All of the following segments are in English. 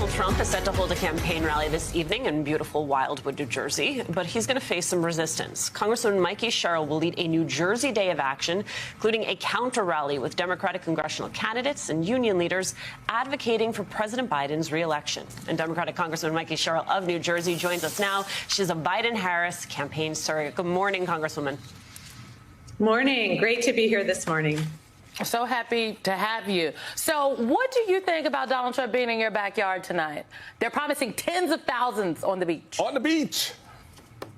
Donald Trump is set to hold a campaign rally this evening in beautiful Wildwood, New Jersey, but he's going to face some resistance. Congresswoman Nikki will lead a New Jersey day of action, including a counter rally with Democratic congressional candidates and union leaders advocating for President Biden's reelection. And Democratic Congresswoman Nikki of New Jersey joins us now. She's a Biden-Harris campaign surrogate. Good morning, Congresswoman. Morning. Great to be here this morning. So happy to have you. So what do you think about Donald Trump being in your backyard tonight? They're promising tens of thousands on the beach. On the beach.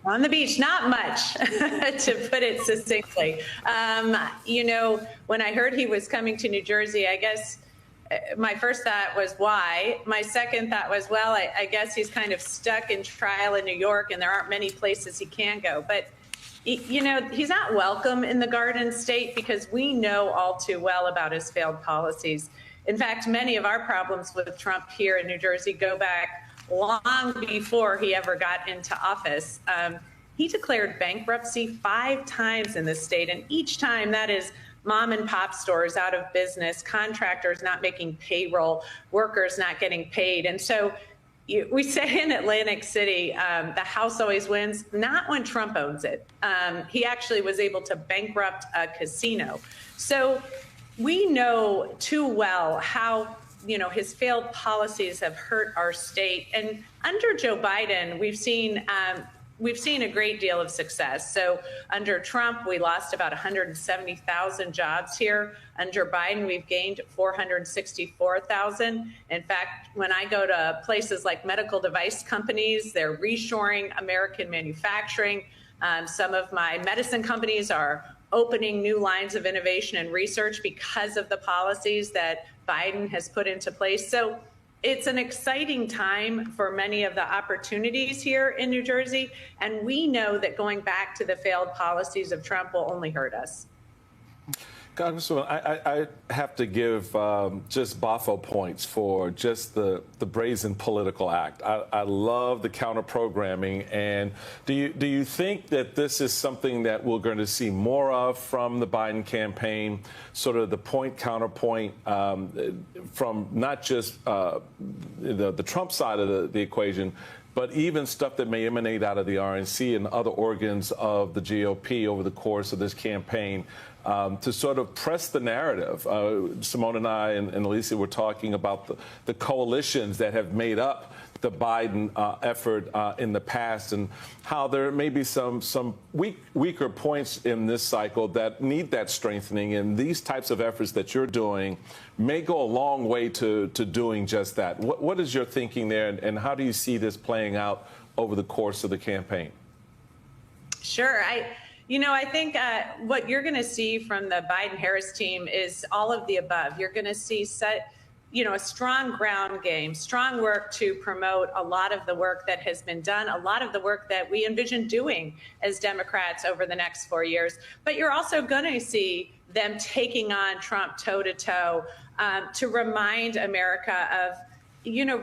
On the beach, not much, to put it succinctly. You know, when I heard he was coming to New Jersey, I guess my first thought was, why? My second thought was, well, I guess he's kind of stuck in trial in New York and there aren't many places he can go. But you know, he's not welcome in the Garden State because we know all too well about his failed policies. In fact, many of our problems with Trump here in New Jersey go back long before he ever got into office. He declared bankruptcy 5 times in this state, and each time that is mom and pop stores out of business, contractors not making payroll, workers not getting paid. And so we say in Atlantic City, the House always wins, not when Trump owns it. He actually was able to bankrupt a casino. So we know too well how, you know, his failed policies have hurt our state. And under Joe Biden, we've seen a great deal of success. So under Trump, we lost about 170,000 jobs here. Under Biden, we've gained 464,000. In fact, when I go to places like medical device companies, they're reshoring American manufacturing. Some of my medicine companies are opening new lines of innovation and research because of the policies that Biden has put into place. So it's an exciting time for many of the opportunities here in New Jersey, and we know that going back to the failed policies of Trump will only hurt us. Congresswoman, I have to give just boffo points for just the brazen political act. I love the counter programming. And do you think that this is something that we're going to see more of from the Biden campaign, sort of the point counterpoint from not just the Trump side of the equation, but even stuff that may emanate out of the RNC and other organs of the GOP over the course of this campaign to sort of press the narrative? Simone and I and Alicia were talking about the coalitions that have made up the Biden effort in the past, and how there may be some weaker points in this cycle that need that strengthening, and these types of efforts that you're doing may go a long way to doing just that. What is your thinking there, and how do you see this playing out over the course of the campaign? Sure. I think what you're going to see from the Biden-Harris team is all of the above. You're going to see a strong ground game, strong work to promote a lot of the work that has been done, a lot of the work that we envision doing as Democrats over the next 4 years. But you're also going to see them taking on Trump toe-to-toe to remind America of,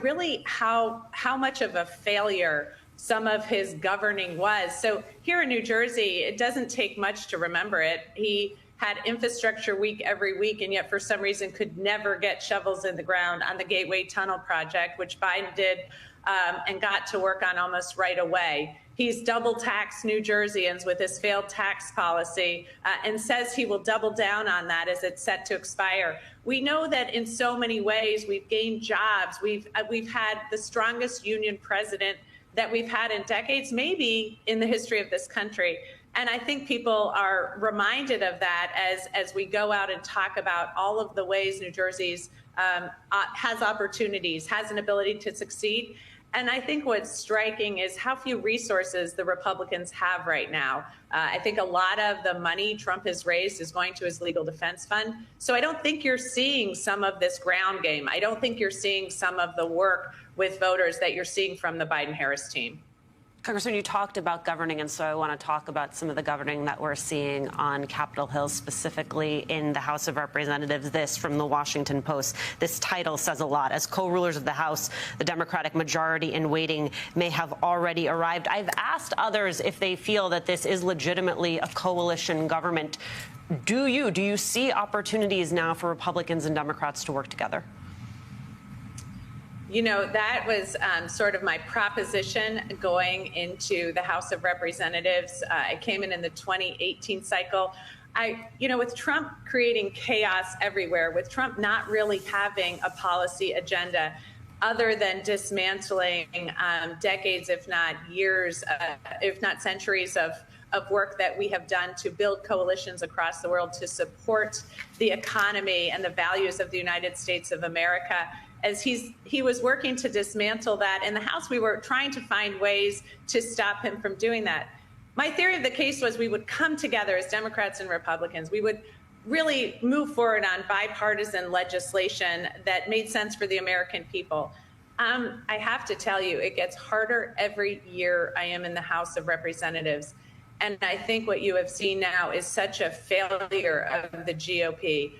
really how much of a failure some of his governing was. So here in New Jersey, it doesn't take much to remember it. He had infrastructure week every week, and yet for some reason could never get shovels in the ground on the Gateway Tunnel project, which Biden did and got to work on almost right away. He's double taxed New Jerseyans with his failed tax policy and says he will double down on that as it's set to expire. We know that in so many ways we've gained jobs. We've had the strongest union president that we've had in decades, maybe in the history of this country. And I think people are reminded of that as we go out and talk about all of the ways New Jersey's has opportunities, has an ability to succeed. And I think what's striking is how few resources the Republicans have right now. I think a lot of the money Trump has raised is going to his legal defense fund. So I don't think you're seeing some of this ground game. I don't think you're seeing some of the work with voters that you're seeing from the Biden-Harris team. Congressman, you talked about governing, and so I want to talk about some of the governing that we're seeing on Capitol Hill, specifically in the House of Representatives. This from the Washington Post. This title says a lot. As co-rulers of the House, the Democratic majority in waiting may have already arrived. I've asked others if they feel that this is legitimately a coalition government. Do you see opportunities now for Republicans and Democrats to work together? You know, that was sort of my proposition going into the House of Representatives. I came in the 2018 cycle. With Trump creating chaos everywhere, with Trump not really having a policy agenda other than dismantling decades, if not years, if not centuries of work that we have done to build coalitions across the world to support the economy and the values of the United States of America. As he was working to dismantle that in the House, we were trying to find ways to stop him from doing that. My theory of the case was we would come together as Democrats and Republicans. We would really move forward on bipartisan legislation that made sense for the American people. I have to tell you, it gets harder every year I am in the House of Representatives. And I think what you have seen now is such a failure of the GOP.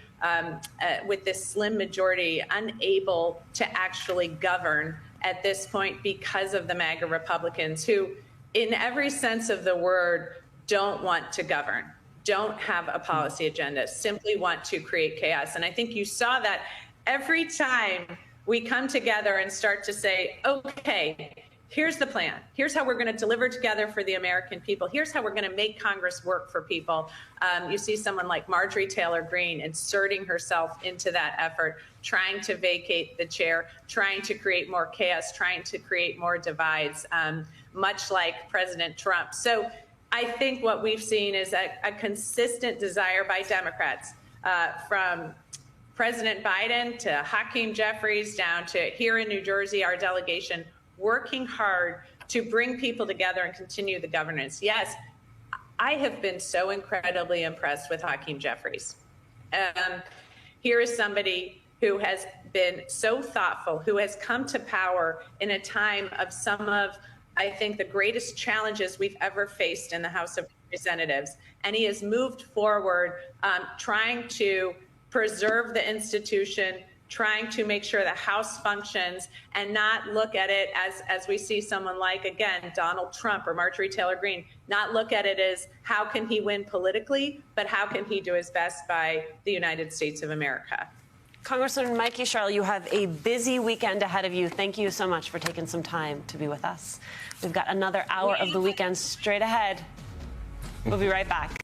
With this slim majority unable to actually govern at this point because of the MAGA Republicans who, in every sense of the word, don't want to govern, don't have a policy agenda, simply want to create chaos. And I think you saw that every time we come together and start to say, okay, here's the plan. Here's how we're going to deliver together for the American people. Here's how we're going to make Congress work for people. You see someone like Marjorie Taylor Greene inserting herself into that effort, trying to vacate the chair, trying to create more chaos, trying to create more divides, much like President Trump. So I think what we've seen is a consistent desire by Democrats, from President Biden to Hakeem Jeffries down to here in New Jersey, our delegation, working hard to bring people together and continue the governance. Yes, I have been so incredibly impressed with Hakeem Jeffries. Here is somebody who has been so thoughtful, who has come to power in a time of some of, I think, the greatest challenges we've ever faced in the House of Representatives. And he has moved forward, trying to preserve the institution, trying to make sure the House functions and not look at it as we see someone like, again, Donald Trump or Marjorie Taylor Greene, not look at it as how can he win politically, but how can he do his best by the United States of America. Congresswoman Mikey Sherrill, you have a busy weekend ahead of you. Thank you so much for taking some time to be with us. We've got another hour of the weekend straight ahead. We'll be right back.